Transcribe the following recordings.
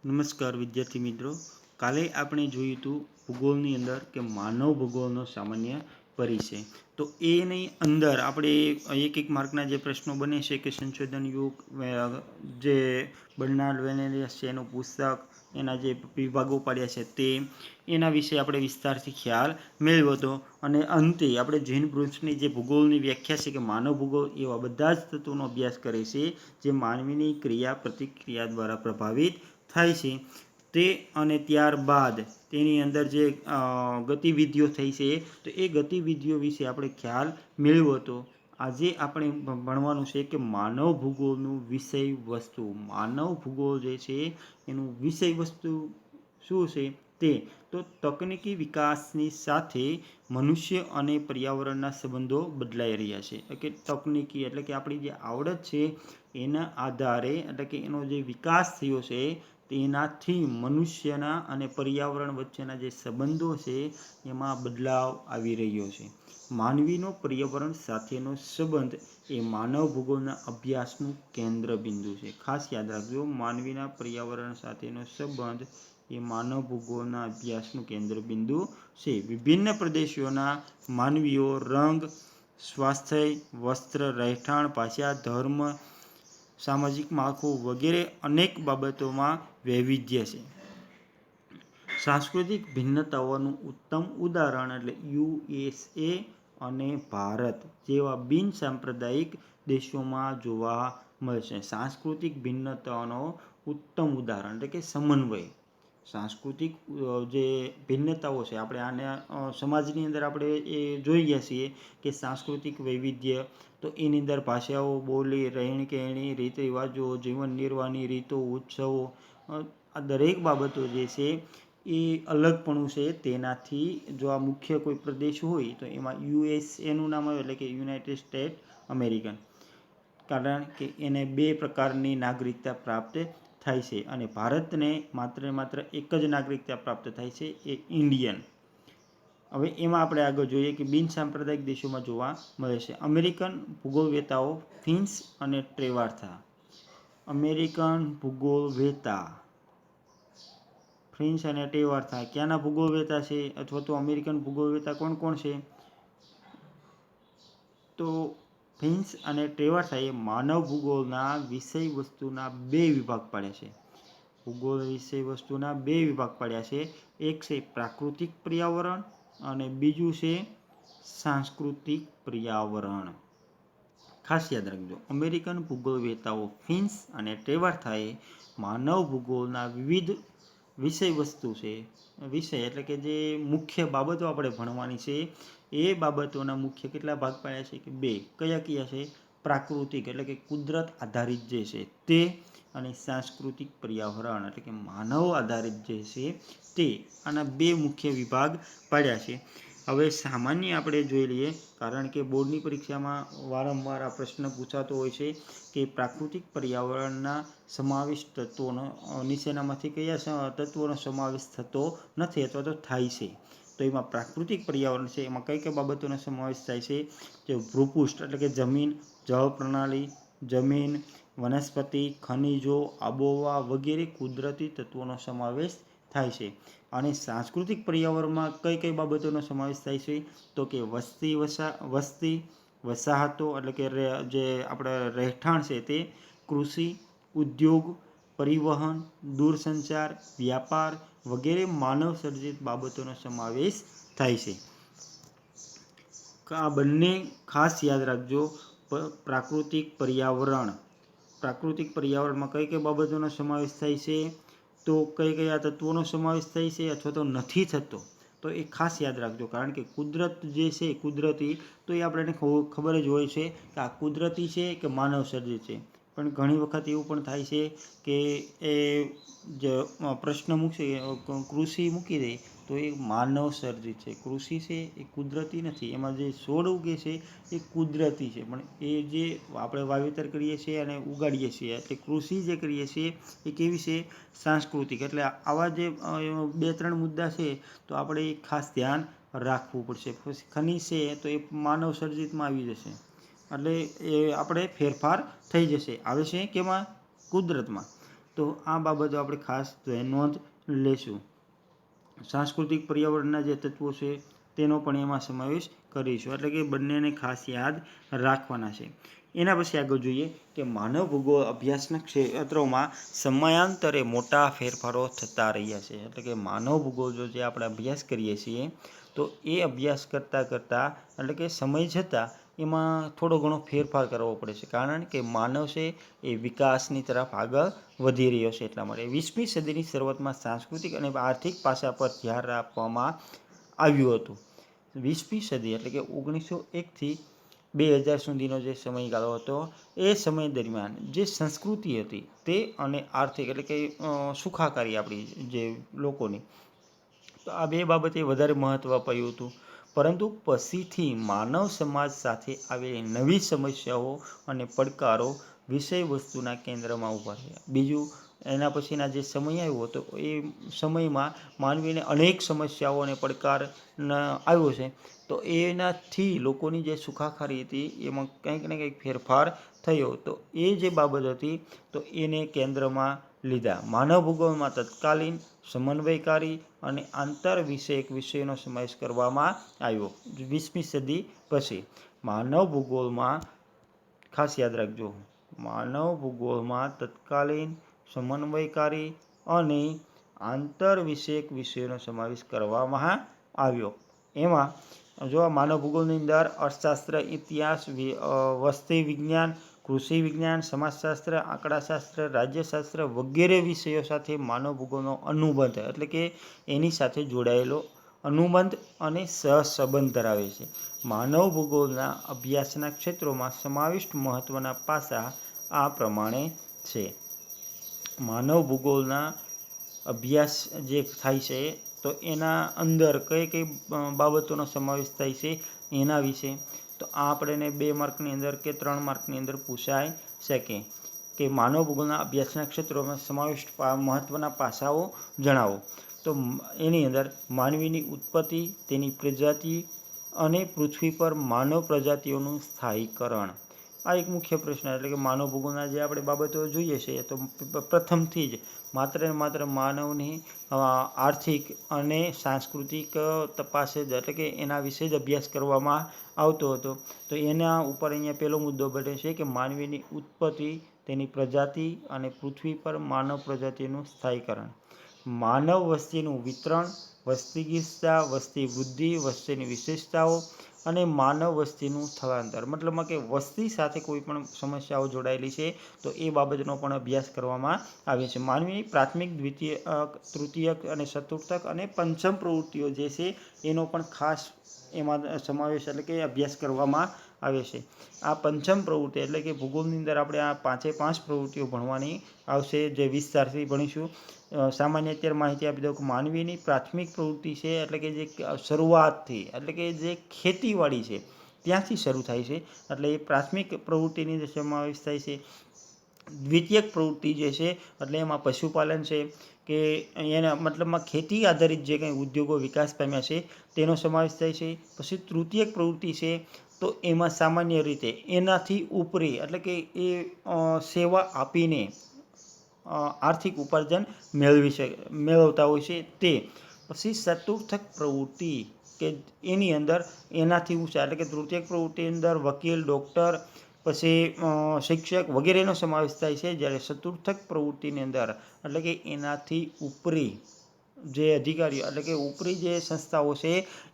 નમસ્કાર વિદ્યાર્થી મિત્રો. કાલે આપણે જોયું હતું ભૂગોળની અંદર કે માનવ ભૂગોળનો સામાન્ય પરિચય. તો એની અંદર આપણે એક માર્કના જે પ્રશ્નો બને છે કે સંશોધન યુગ જે બર્નાર્ડ વેલેરિયસ છે એનું પુસ્તક, એના જે વિભાગો પાડ્યા છે તે એના વિશે આપણે વિસ્તારથી ખ્યાલ મેળવ્યો હતો. અને અંતે આપણે જીન બ્રુન્સની જે ભૂગોળની વ્યાખ્યા છે કે માનવ ભૂગોળ એવા બધા જ તત્વોનો અભ્યાસ કરે છે જે માનવીની ક્રિયા પ્રતિક્રિયા દ્વારા પ્રભાવિત થાય છે તે, અને ત્યારબાદ તેની અંદર જે ગતિવિધિઓ થઈ છે તો એ ગતિવિધિઓ વિશે આપણે ખ્યાલ મેળવ્યો હતો. આજે આપણે ભણવાનું છે કે માનવ ભૂગોળનું વિષય વસ્તુ. માનવ ભૂગોળ જે છે એનું વિષય વસ્તુ શું છે તે તો તકનીકી વિકાસની સાથે મનુષ્ય અને પર્યાવરણના સંબંધો બદલાઈ રહ્યા છે. એટલે કે તકનીકી એટલે કે આપણી જે આવડત છે એના આધારે, એટલે કે એનો જે વિકાસ થયો છે તેનાથી મનુષ્યના અને પર્યાવરણ વચ્ચેના જે સંબંધો છે એમાં બદલાવ આવી રહ્યો છે. માનવીનો પર્યાવરણ સાથેનો સંબંધ એ માનવ ભૂગોળના અભ્યાસનું કેન્દ્ર બિંદુ છે. ખાસ યાદ રાખજો, માનવીના પર્યાવરણ સાથેનો સંબંધ એ માનવ ભૂગોળના અભ્યાસનું કેન્દ્ર બિંદુ છે. વિભિન્ન પ્રદેશોના માનવીઓ રંગ, સ્વાસ્થ્ય, વસ્ત્ર, રહેઠાણ, ભાષા, ધર્મ, સામાજિક માળખું વગેરે અનેક બાબતોમાં વૈવિધ્ય છે. સાંસ્કૃતિક ભિન્નતાઓનું ઉત્તમ ઉદાહરણ એટલે USA અને ભારત જેવા બિન સાંપ્રદાયિક દેશોમાં જોવા મળશે. સાંસ્કૃતિક ભિન્નતાઓનો ઉત્તમ ઉદાહરણ એટલે કે સમન્વય. સાંસ્કૃતિક જે ભિન્નતાઓ છે, આપણે આને સમાજની અંદર આપણે એ જોઈએ છીએ કે સાંસ્કૃતિક વૈવિધ્ય, તો એની અંદર ભાષાઓ, બોલી, રહેણી કહેણી, રીત રિવાજો, જીવન નિર્વાહની રીતો, ઉત્સવો, આ દરેક બાબતો જે છે એ અલગપણું છે. તેનાથી જો આ મુખ્ય કોઈ પ્રદેશ હોય તો એમાં USAનું નામ આવે એટલે કે યુનાઇટેડ સ્ટેટ અમેરિકન, કારણ કે એને 2 પ્રકારની નાગરિકતા પ્રાપ્ત થાય છે અને ભારતને માત્ર એક જ નાગરિકતા પ્રાપ્ત થાય છે, એ ઇન્ડિયન. હવે એમાં આપણે આગળ જોઈએ કે બિન સાંપ્રદાયિક દેશોમાં જોવા મળે છે. અમેરિકન ભૂગોળવેતાઓ ફિન્સ અને ટ્રેવાર્થા. અમેરિકન ભૂગોળવેતા ફિન્સ અને ટ્રેવાર્થા ક્યાંના ભૂગોળવેતા છે, અથવા તો અમેરિકન ભૂગોળવેતા કોણ છે? તો ફિન્સ અને ટ્રેવાર્થાએ માનવ ભૂગોળના વિષય વસ્તુના 2 વિભાગ પાડ્યા છે. ભૂગોળ વિષય વસ્તુના 2 વિભાગ પાડ્યા છે. એક છે પ્રાકૃતિક પર્યાવરણ અને બીજું છે સાંસ્કૃતિક પર્યાવરણ. ખાસ યાદ રાખજો, અમેરિકન ભૂગોળવેતાઓ ફિન્સ અને ટ્રેવાર્થાએ માનવ ભૂગોળના વિવિધ વિષય વસ્તુ છે, વિષય એટલે કે જે મુખ્ય બાબતો આપણે ભણવાની છે એ બાબતોના મુખ્ય કેટલા ભાગ પાડ્યા છે કે 2. કયા છે? પ્રાકૃતિક એટલે કે કુદરત આધારિત જે છે તે, અને સાંસ્કૃતિક પર્યાવરણ એટલે કે માનવ આધારિત જે છે તે. આના 2 મુખ્ય વિભાગ પાડ્યા છે. હવે સામાન્ય આપણે જોઈ લઈએ, કારણ કે બોર્ડની પરીક્ષામાં વારંવાર આ પ્રશ્ન પૂછાતો હોય છે કે પ્રાકૃતિક પર્યાવરણના સમાવિષ્ટ તત્વોનો નીચેનામાંથી કયા તત્વોનો સમાવેશ થતો નથી અથવા તો થાય છે. તો એમાં પ્રાકૃતિક પર્યાવરણ છે એમાં કઈ બાબતોનો સમાવેશ થાય છે? જે ભૂપૃષ્ઠ એટલે કે જમીન, જળ પ્રણાલી, જમીન, વનસ્પતિ, ખનિજો, આબોહવા વગેરે કુદરતી તત્વોનો સમાવેશ થાય છે. અને સાંસ્કૃતિક પર્યાવરણમાં કઈ બાબતોનો સમાવેશ થાય છે? તો કે વસ્તી, વસાહતો એટલે કે જે આપણે રહેઠાણ છે તે, કૃષિ, ઉદ્યોગ, પરિવહન, દૂરસંચાર, વ્યાપાર વગેરે માનવ સર્જિત બાબતોનો સમાવેશ થાય છે. આ બંને ખાસ યાદ રાખજો. પ્રાકૃતિક પર્યાવરણમાં કઈ બાબતોનો સમાવેશ થાય છે? તો કયા તત્વોનો સમાવેશ થાય છે અથવા તો નથી થતો, તો એ ખાસ યાદ રાખજો. કારણ કે કુદરત જે છે કુદરતી, તો એ આપણને ખબર જ હોય છે કે આ કુદરતી છે કે માનવ સર્જિત છે. પણ ઘણી વખત એવું પણ થાય છે કે એ જે પ્રશ્ન મૂકશે, કૃષિ મૂકી દે તો એ માનવ સર્જિત છે. કૃષિ છે એ કુદરતી નથી, એમાં જે છોડ ઉગે છે એ કુદરતી છે, પણ એ જે આપણે વાવેતર કરીએ છીએ અને ઉગાડીએ છીએ એટલે કૃષિ જે કરીએ છીએ એ કેવી છે? સાંસ્કૃતિક. એટલે આવા જે 2-3 મુદ્દા છે તો આપણે એ ખાસ ધ્યાન રાખવું પડશે. પછી ખનિજ છે તો એ માનવ સર્જિતમાં આવી જશે, એટલે એ આપણે ફેરફાર થઈ જશે. આવે છે કેમાં? કુદરતમાં. તો આ બાબતો આપણે ખાસ નોંધ લેશું. સાંસ્કૃતિક પર્યાવરણના જે તત્વો છે તેનો પણ એમાં સમાવેશ કરીશું, એટલે કે બંનેને ખાસ યાદ રાખવાના છે. એના પછી આગળ જોઈએ કે માનવ ભૂગોળ અભ્યાસના ક્ષેત્રોમાં સમયાંતરે મોટા ફેરફારો થતા રહ્યા છે. એટલે કે માનવ ભૂગોળ જે આપણે અભ્યાસ કરીએ છીએ તો એ અભ્યાસ કરતાં એટલે કે સમય જતાં એમાં થોડો ઘણો ફેરફાર કરવો પડે છે, કારણ કે માનવ છે એ વિકાસની તરફ આગળ વધી રહ્યો છે. એટલા માટે 20મી સદીની શરૂઆતમાં સાંસ્કૃતિક અને આર્થિક પાસા પર ધ્યાન આપવામાં આવ્યું હતું. 20મી સદી એટલે કે 1901થી 2000 સુધીનો જે સમયગાળો હતો એ સમય દરમિયાન જે સંસ્કૃતિ હતી તે અને આર્થિક એટલે કે સુખાકારી આપણી જે લોકોની, તો આ બે બાબતે વધારે મહત્ત્વ અપાયું હતું. પરંતુ પછીથી માનવ સમાજ સાથે આવેલી નવી સમસ્યાઓ અને પડકારો વિષય વસ્તુના કેન્દ્રમાં ઊભા થયા. બીજું એના પછીના જે સમય આવ્યો હતો એ સમયમાં માનવીને અનેક સમસ્યાઓ અને પડકાર આવ્યો છે, તો એનાથી લોકોની જે સુખાકારી હતી એમાં કંઈક ને કંઈક ફેરફાર થયો. તો એ જે બાબત હતી તો એને કેન્દ્રમાં લીધા. માનવ ભૂગોળમાં તત્કાલીન, સમન્વયકારી અને આંતર વિષયક વિષયોનો સમાવેશ કરવામાં આવ્યો. 20મી સદી પછી માનવ ભૂગોળમાં ખાસ યાદ રાખજો, માનવ ભૂગોળમાં તત્કાલીન, સમન્વયકારી અને આંતર વિષયક વિષયોનો સમાવેશ કરવામાં આવ્યો. એમાં જો માનવ ભૂગોળની અંદર અર્થશાસ્ત્ર, ઇતિહાસ, વસ્તી વિજ્ઞાન, કૃષિ વિજ્ઞાન, સમાજશાસ્ત્ર, આંકડાશાસ્ત્ર, રાજ્યશાસ્ત્ર વગેરે વિષયો સાથે માનવ ભૂગોળનો અનુબંધ એટલે કે એની સાથે જોડાયેલો અનુબંધ અને સહસંબંધ ધરાવે છે. માનવ ભૂગોળના અભ્યાસના ક્ષેત્રોમાં સમાવિષ્ટ મહત્ત્વના પાસા આ પ્રમાણે છે. માનવ ભૂગોળના અભ્યાસ જે થાય છે તો એના અંદર કઈ કઈ બાબતોનો સમાવેશ થાય છે એના વિશે તો આ આપણને 2 માર્કની અંદર કે 3 માર્કની અંદર પૂછાઈ શકે કે માનવ ભૂગોળના અભ્યાસના ક્ષેત્રોમાં સમાવિષ્ટ મહત્ત્વના પાસાઓ જણાવો. તો એની અંદર માનવીની ઉત્પત્તિ, તેની પ્રજાતિ અને પૃથ્વી પર માનવ પ્રજાતિઓનું સ્થાયીકરણ, આ એક મુખ્ય પ્રશ્ન. એટલે કે માનવ ભૂગોળના જે આપણે બાબતો જોઈએ છીએ તો પ્રથમથી જ માત્ર ને માત્ર માનવની આર્થિક અને સાંસ્કૃતિક તપાસ જ એટલે કે એના વિશે જ અભ્યાસ કરવામાં આવતો હતો. તો એના ઉપર અહીંયા પહેલો મુદ્દો બને છે કે માનવીની ઉત્પત્તિ, તેની પ્રજાતિ અને પૃથ્વી પર માનવ પ્રજાતિનું સ્થાયીકરણ. માનવ વસ્તીનું વિતરણ, વસ્તી ગીચતા, વસ્તી વૃદ્ધિ, વસ્તીની વિશેષતાઓ અને માનવ વસ્તીનું સ્થળાંતર, મતલબમાં કે વસ્તી સાથે કોઈ પણ સમસ્યાઓ જોડાયેલી છે તો એ બાબતનો પણ અભ્યાસ કરવામાં આવે છે. માનવીની પ્રાથમિક, દ્વિતીયક, તૃતીયક અને ચતુર્થક અને પંચમ પ્રવૃત્તિઓ જે છે એનો પણ ખાસ એમાં સમાવેશ એટલે કે અભ્યાસ કરવામાં આવે છે. આ પંચમ પ્રવૃત્તિ એટલે કે ભૂગોળની અંદર આપણે આ 5 પ્રવૃત્તિઓ ભણવાની આવશે, જે વિસ્તારથી ભણીશું. સામાન્ય અત્યારે માહિતી આપી દઉં કે માનવીની પ્રાથમિક પ્રવૃત્તિ છે એટલે કે જે શરૂઆતથી એટલે કે જે ખેતીવાડી છે ત્યાંથી શરૂ થાય છે, એટલે એ પ્રાથમિક પ્રવૃત્તિની અંદર સમાવેશ થાય છે. દ્વિતીયક પ્રવૃત્તિ જે છે એટલે એમાં પશુપાલન છે કે એના મતલબમાં ખેતી આધારિત જે કંઈ ઉદ્યોગો વિકાસ પામ્યા છે તેનો સમાવેશ થાય છે. પછી તૃતીયક પ્રવૃત્તિ છે તો એમાં સામાન્ય રીતે એનાથી ઉપરી એટલે કે એ સેવા આપીને આર્થિક ઉપાર્જન મેળવતા હોય છે તે. પછી ચતુર્થક પ્રવૃત્તિ કે એની અંદર એનાથી ઊંચા એટલે કે તૃતીયક પ્રવૃત્તિની અંદર વકીલ, ડૉક્ટર, પછી શિક્ષક વગેરેનો સમાવેશ થાય છે, જ્યારે ચતુર્થક પ્રવૃત્તિની અંદર એટલે કે એનાથી ઉપરી જે અધિકારીઓ એટલે કે ઉપરી જે સંસ્થાઓ છે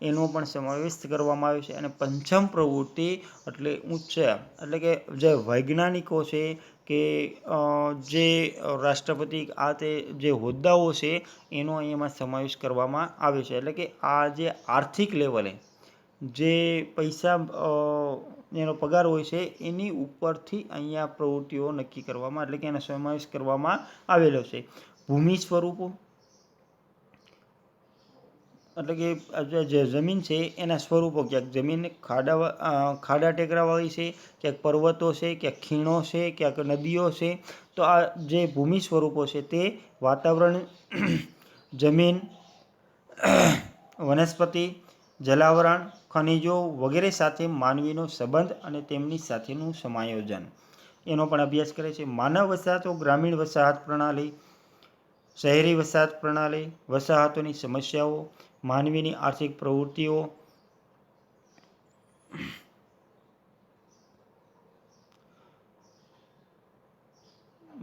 એનો પણ સમાવેશ કરવામાં આવે છે. અને પંચમ પ્રવૃત્તિ એટલે ઉચ્ચ એટલે કે જે વૈજ્ઞાનિકો છે કે જે રાષ્ટ્રપતિ આ તે જે હોદ્દાઓ છે એનો અહીંયામાં સમાવેશ કરવામાં આવે છે. એટલે કે આ જે આર્થિક લેવલે જે પૈસા એનો પગાર હોય છે એની ઉપરથી અહીંયા પ્રવૃત્તિઓ નક્કી કરવામાં એટલે કે એનો સમાવેશ કરવામાં આવેલો છે. ભૂમિ સ્વરૂપો એટલે કે જે જમીન છે એના સ્વરૂપો, ક્યાંક જમીન ખાડા ટેકરાવાળી છે, ક્યાંક પર્વતો છે, ક્યાંક ખીણો છે, ક્યાંક નદીઓ છે. તો આ જે ભૂમિ સ્વરૂપો છે તે વાતાવરણ, જમીન, વનસ્પતિ, જલાવરણ, ખનિજો વગેરે સાથે માનવીનો સંબંધ અને તેમની સાથેનું સમાયોજન. એનો પણ અભ્યાસ કરે છે. માનવ વસાહતો, ગ્રામીણ વસાહત પ્રણાલી, શહેરી વસાહત પ્રણાલી, વસાહતોની સમસ્યાઓ, માનવીની આર્થિક પ્રવૃત્તિઓ,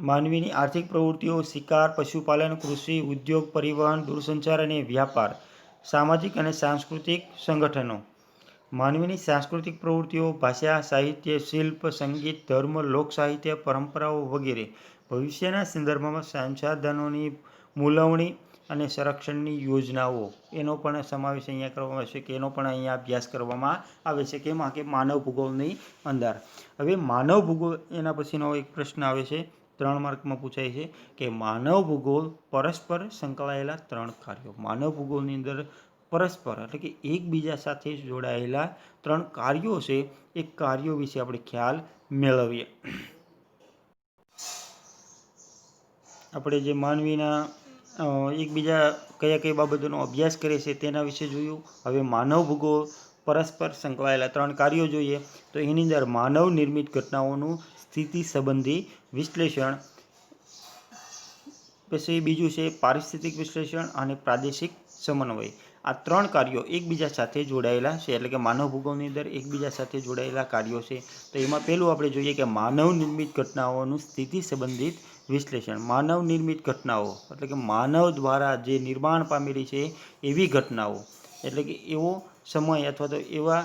માનવીની આર્થિક પ્રવૃત્તિઓ, શિકાર, પશુપાલન, કૃષિ, ઉદ્યોગ, પરિવહન, દૂરસંચાર અને વ્યાપાર, સામાજિક અને સાંસ્કૃતિક સંગઠનો, માનવીની સાંસ્કૃતિક પ્રવૃત્તિઓ, ભાષા, સાહિત્ય, શિલ્પ, સંગીત, ધર્મ, લોકસાહિત્ય, પરંપરાઓ વગેરે. ભવિષ્યના સંદર્ભમાં સંસાધનોની મૂલવણી અને સંરક્ષણની યોજનાઓ, એનો પણ સમાવેશ અહીંયા કરવામાં આવે છે કે એનો પણ અહીંયા અભ્યાસ કરવામાં આવે છે. કેમાં? કે માનવ ભૂગોળની અંદર. હવે માનવ ભૂગોળ એના પછીનો એક પ્રશ્ન આવે છે, 3 માર્કમાં પૂછાય છે કે માનવ ભૂગોળ પરસ્પર સંકળાયેલા 3 કાર્યો. માનવ ભૂગોળની અંદર પરસ્પર એટલે કે એકબીજા સાથે જોડાયેલા 3 કાર્યો છે. એ કાર્યો વિશે આપણે ખ્યાલ મેળવીએ. આપણે જે માનવીના એકબીજા કયા કઈ બાબતોનો અભ્યાસ કરે છે તેના વિશે જોયું. હવે માનવ ભૂગોળ પરસ્પર સંકળાયેલા 3 કાર્યો જોઈએ. તો એની અંદર માનવ નિર્મિત ઘટનાઓનું સ્થિતિ સંબંધી વિશ્લેષણ, પછી બીજું છે પારિસ્થિતિક વિશ્લેષણ અને પ્રાદેશિક સમન્વય. આ 3 કાર્યો એકબીજા સાથે જોડાયેલા છે. એટલે કે માનવ ભૂગોળની અંદર એકબીજા સાથે જોડાયેલા કાર્યો છે. તો એમાં પહેલું આપણે જોઈએ કે માનવ નિર્મિત ઘટનાઓનું સ્થિતિ સંબંધિત વિશ્લેષણ. માનવ નિર્મિત ઘટનાઓ એટલે કે માનવ દ્વારા જે નિર્માણ પામેલી છે એવી ઘટનાઓ, એટલે કે એવો સમય અથવા તો એવા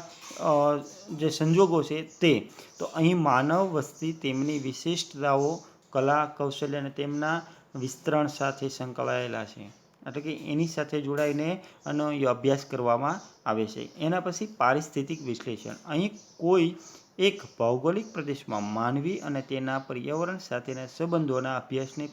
જે સંજોગો છે તે. તો અહીં માનવ વસ્તી, તેમની વિશિષ્ટતાઓ, કલા, કૌશલ્ય અને તેમના વિસ્તરણ સાથે સંકળાયેલા છે. એટલે કે એની સાથે જોડાઈને આનો અભ્યાસ કરવામાં આવે છે. એના પછી પારિસ્થિતિક વિશ્લેષણ. અહીં કોઈ એક ભૌગોલિક પ્રદેશમાં માનવી અને તેના પર્યાવરણ સાથેના સંબંધોના અભ્યાસને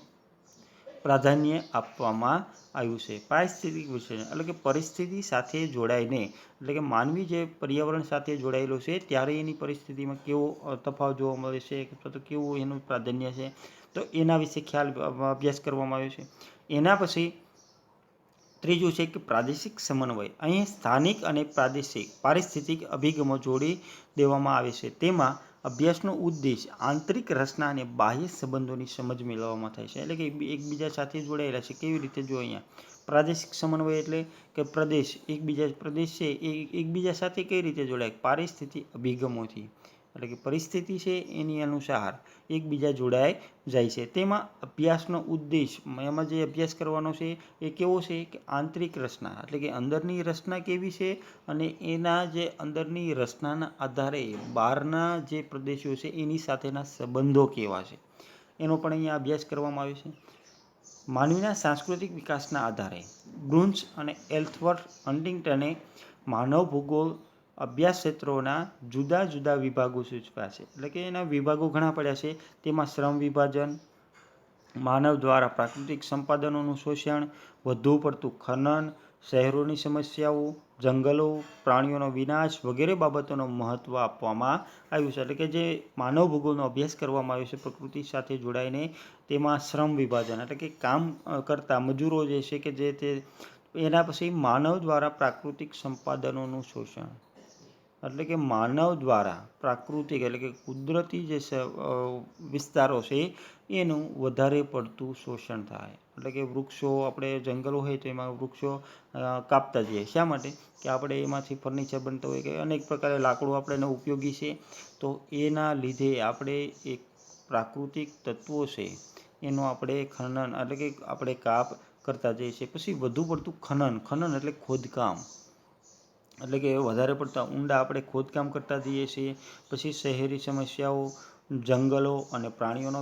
પ્રાધાન્ય આપવામાં આવ્યું છે. પારિસ્થિતિક વિશ્લેષણ એટલે કે પરિસ્થિતિ સાથે જોડાઈને, એટલે કે માનવી જે પર્યાવરણ સાથે જોડાયેલો છે ત્યારે એની પરિસ્થિતિમાં કેવો તફાવત જોવા મળે છે અથવા તો કેવું એનું પ્રાધાન્ય છે, તો એના વિશે ખ્યાલ અભ્યાસ કરવામાં આવ્યો છે. એના પછી ત્રીજું છે કે પ્રાદેશિક સમન્વય. અહીં સ્થાનિક અને પ્રાદેશિક પારિસ્થિતિક અભિગમો જોડી દેવામાં આવે છે. તેમાં અભ્યાસનો ઉદ્દેશ આંતરિક રચના અને બાહ્ય સંબંધોની સમજ મેળવવામાં થાય છે. એટલે કે એકબીજા સાથે જોડાયેલા છે. કેવી રીતે? જો અહીંયા પ્રાદેશિક સમન્વય એટલે કે પ્રદેશ છે એ એકબીજા સાથે કઈ રીતે જોડાય? પારિસ્થિતિક અભિગમોથી. એટલે કે પરિસ્થિતિ છે એની અનુસાર એકબીજા જોડાઈ જાય છે. તેમાં અભ્યાસનો ઉદ્દેશ, એમાં જે અભ્યાસ કરવાનો છે એ કેવો છે કે આંતરિક રચના, એટલે કે અંદરની રચના કેવી છે અને એના જે અંદરની રચનાના આધારે બહારના જે પ્રદેશો છે એની સાથેના સંબંધો કેવા છે એનો પણ અહીંયા અભ્યાસ કરવામાં આવે છે. માનવીના સાંસ્કૃતિક વિકાસના આધારે બ્રુન્સ અને એલ્સવર્થ હન્ટિંગ્ટને માનવ ભૂગોળ અભ્યાસ ક્ષેત્રોના જુદા જુદા વિભાગો સૂચવ્યા છે. એટલે કે એના વિભાગો ઘણા પડ્યા છે. તેમાં શ્રમ વિભાજન, માનવ દ્વારા પ્રાકૃતિક સંપાદનોનું શોષણ, વધુ પડતું ખનન, શહેરોની સમસ્યાઓ, જંગલો, પ્રાણીઓનો વિનાશ વગેરે બાબતોનો મહત્ત્વ આપવામાં આવ્યું છે. એટલે કે જે માનવ ભૂગોળનો અભ્યાસ કરવામાં આવ્યો છે પ્રકૃતિ સાથે જોડાઈને, તેમાં શ્રમ વિભાજન એટલે કે કામ કરતા મજૂરો જે છે કે જે તે. એના પછી માનવ દ્વારા પ્રાકૃતિક સંપાદનોનું શોષણ, એટલે કે માનવ દ્વારા પ્રાકૃતિક એટલે કે કુદરતી જે વિસ્તારો છે એનું વધારે પડતું શોષણ થાય. એટલે કે વૃક્ષો, આપણે જંગલો હોય તો એમાં વૃક્ષો કાપતા જઈએ. શા માટે? કે આપણે એમાંથી ફર્નિચર બનતો હોય કે અનેક પ્રકારે લાકડું આપણે ઉપયોગી છે. તો એના લીધે આપણે એક પ્રાકૃતિક તત્વો છે એનો આપણે ખનન એટલે કે આપણે કાપ કરતા જઈએ છીએ. પછી વધુ પડતું ખનન એટલે ખોદકામ, એટલે કે વધારે પડતા ઊંડા આપણે ખોદકામ કરતા જઈએ છીએ. પછી શહેરી સમસ્યાઓ, જંગલો અને પ્રાણીઓનો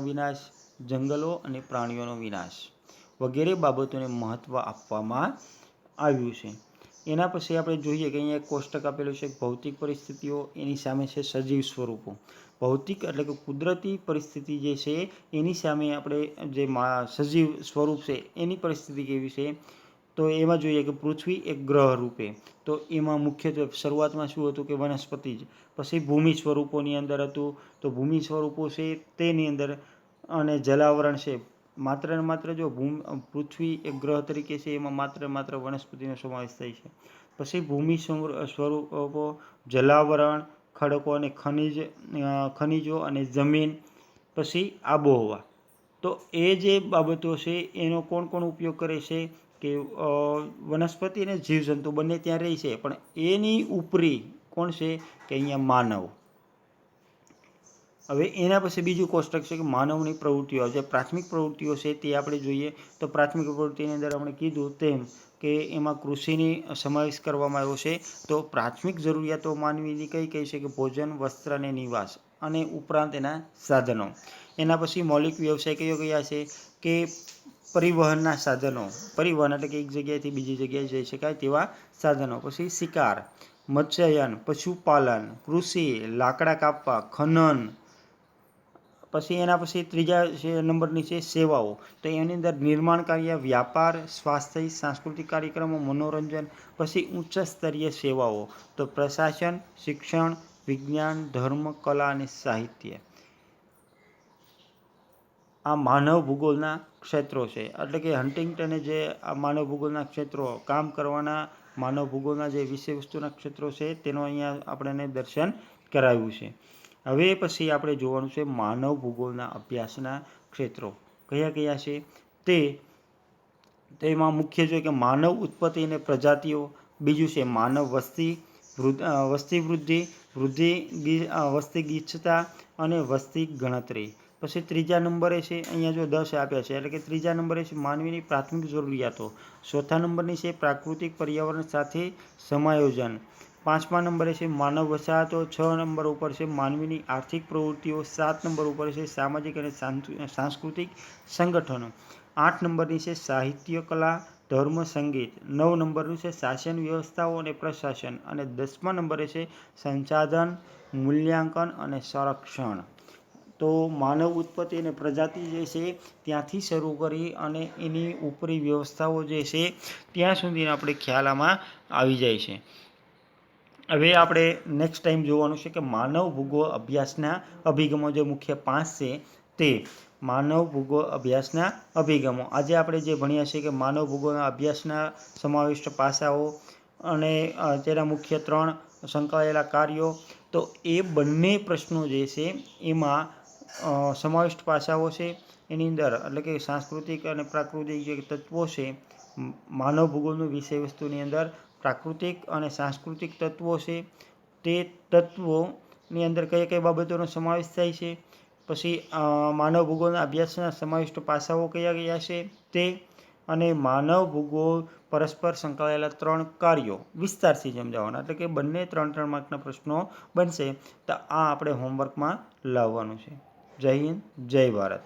વિનાશ વગેરે બાબતોને મહત્ત્વ આપવામાં આવ્યું છે. એના પછી આપણે જોઈએ કે અહીંયા એક કોષ્ટક આપેલું છે, ભૌતિક પરિસ્થિતિઓ, એની સામે છે સજીવ સ્વરૂપો. ભૌતિક એટલે કે કુદરતી પરિસ્થિતિ જે છે એની સામે આપણે જે સજીવ સ્વરૂપ છે એની પરિસ્થિતિ કેવી છે, તો એમાં જોઈએ કે પૃથ્વી એક ગ્રહ રૂપે. તો એમાં મુખ્યત્વે શરૂઆતમાં શું હતું કે વનસ્પતિ જ. પછી ભૂમિ સ્વરૂપોની અંદર હતું, તો ભૂમિ સ્વરૂપો છે તેની અંદર અને જલાવરણ છે. માત્ર ને માત્ર જો પૃથ્વી એક ગ્રહ તરીકે છે એમાં માત્ર વનસ્પતિનો સમાવેશ થાય છે. પછી ભૂમિ સ્વરૂપો, જલાવરણ, ખડકો અને ખનિજો અને જમીન, પછી આબોહવા. તો એ જે બાબતો છે એનો કોણ કોણ ઉપયોગ કરે છે કે વનસ્પતિ અને જીવજંતુ બંને ત્યાં રહે છે, પણ એની ઉપરી કોણ છે કે અહીંયા માનવ. હવે એના પછી બીજું કોષ્ટક છે કે માનવની પ્રવૃત્તિઓ. જે પ્રાથમિક પ્રવૃત્તિઓ છે તે આપણે જોઈએ તો પ્રાથમિક પ્રવૃત્તિની અંદર આપણે કીધું તેમ કે એમાં કૃષિની સમાવેશ કરવામાં આવ્યો છે. તો પ્રાથમિક જરૂરિયાતો માનવીની કઈ કઈ છે કે ભોજન, વસ્ત્ર અને નિવાસ, અને ઉપરાંત એના સાધનો. એના પછી મૌલિક વ્યવસાય કયો કયા છે કે પરિવહનના સાધનો. પરિવહન એટલે કે એક જગ્યાએથી બીજી જગ્યાએ જઈ શકાય તેવા સાધનો. પછી શિકાર, મત્સ્યયન, પશુપાલન, કૃષિ, લાકડા કાપવા, ખનન. પછી એના પછી ત્રીજા નંબરની છે સેવાઓ. તો એની અંદર નિર્માણ કાર્ય, વ્યાપાર, સ્વાસ્થ્ય, સાંસ્કૃતિક કાર્યક્રમો, મનોરંજન. પછી ઉચ્ચ સ્તરીય સેવાઓ તો પ્રશાસન, શિક્ષણ, વિજ્ઞાન, ધર્મ, કલા અને સાહિત્ય. આ માનવ ભૂગોળના ક્ષેત્રો છે. એટલે કે હન્ટિંગ્ટને જે આ માનવ ભૂગોળના ક્ષેત્રો, કામ કરવાના માનવ ભૂગોળના જે વિષય વસ્તુના ક્ષેત્રો છે તેનો અહીંયા આપણને દર્શન કરાવ્યું છે. હવે પછી આપણે જોવાનું છે માનવ ભૂગોળના અભ્યાસના ક્ષેત્રો કયા કયા છે. તેમાં મુખ્ય છે કે માનવ ઉત્પત્તિ અને પ્રજાતિઓ. બીજું છે માનવ વસ્તી, વસ્તી વૃદ્ધિ, વસ્તી ગીચતા અને વસ્તી ગણતરી. પછી ત્રીજા નંબરે છે અહીંયા જો 10 આપ્યા છે, એટલે કે ત્રીજા નંબરે છે માનવીની પ્રાથમિક જરૂરિયાતો. ચોથા નંબરની છે પ્રાકૃતિક પર્યાવરણ સાથે સમાયોજન. પાંચમા નંબરે છે માનવ વસાહતો. 6 નંબર ઉપર છે માનવીની આર્થિક પ્રવૃત્તિઓ. 7 નંબર ઉપર છે સામાજિક અને સાંસ્કૃતિક સંગઠનો. 8 નંબરની છે સાહિત્ય, કલા, ધર્મ, સંગીત. 9 નંબરનું છે શાસન વ્યવસ્થાઓ અને પ્રશાસન. અને 10મા નંબરે છે સંસાધન, મૂલ્યાંકન અને સંરક્ષણ. તો માનવ ઉત્પત્તિ અને પ્રજાતિ જે છે ત્યાંથી શરૂ કરી અને એની ઉપરી વ્યવસ્થાઓ જે છે ત્યાં સુધી આપણે ખ્યાલ આમાં આવી જાય છે. હવે આપણે નેક્સ્ટ ટાઈમ જોવાનું છે કે માનવ ભૂગોળ અભ્યાસના અભિગમો. જે મુખ્ય 5 છે તે માનવ ભૂગોળ અભ્યાસના અભિગમો. આજે આપણે જે ભણ્યા છે કે માનવ ભૂગોળના અભ્યાસના સમાવિષ્ટ પાસાઓ અને તેના મુખ્ય 3 સંકળાયેલા કાર્યો. તો એ બંને પ્રશ્નો જે છે એમાં સમાવિષ્ટ પાસાઓ છે એની અંદર, એટલે કે સાંસ્કૃતિક અને પ્રાકૃતિક જે તત્વો છે માનવ ભૂગોળનું વિષય વસ્તુની અંદર, પ્રાકૃતિક અને સાંસ્કૃતિક તત્વો છે. તે તત્વોની અંદર કઈ કઈ બાબતોનો સમાવેશ થાય છે. પછી માનવ ભૂગોળના અભ્યાસના સમાવિષ્ટ પાસાઓ કયા કયા છે તે, અને માનવ ભૂગોળ પરસ્પર સંકળાયેલા 3 કાર્યો વિસ્તારથી સમજાવવાના. એટલે કે બંને 3 માર્કના પ્રશ્નો બનશે. તો આ આપણે હોમવર્કમાં લાવવાનું છે. જય હિન્દ, જય ભારત.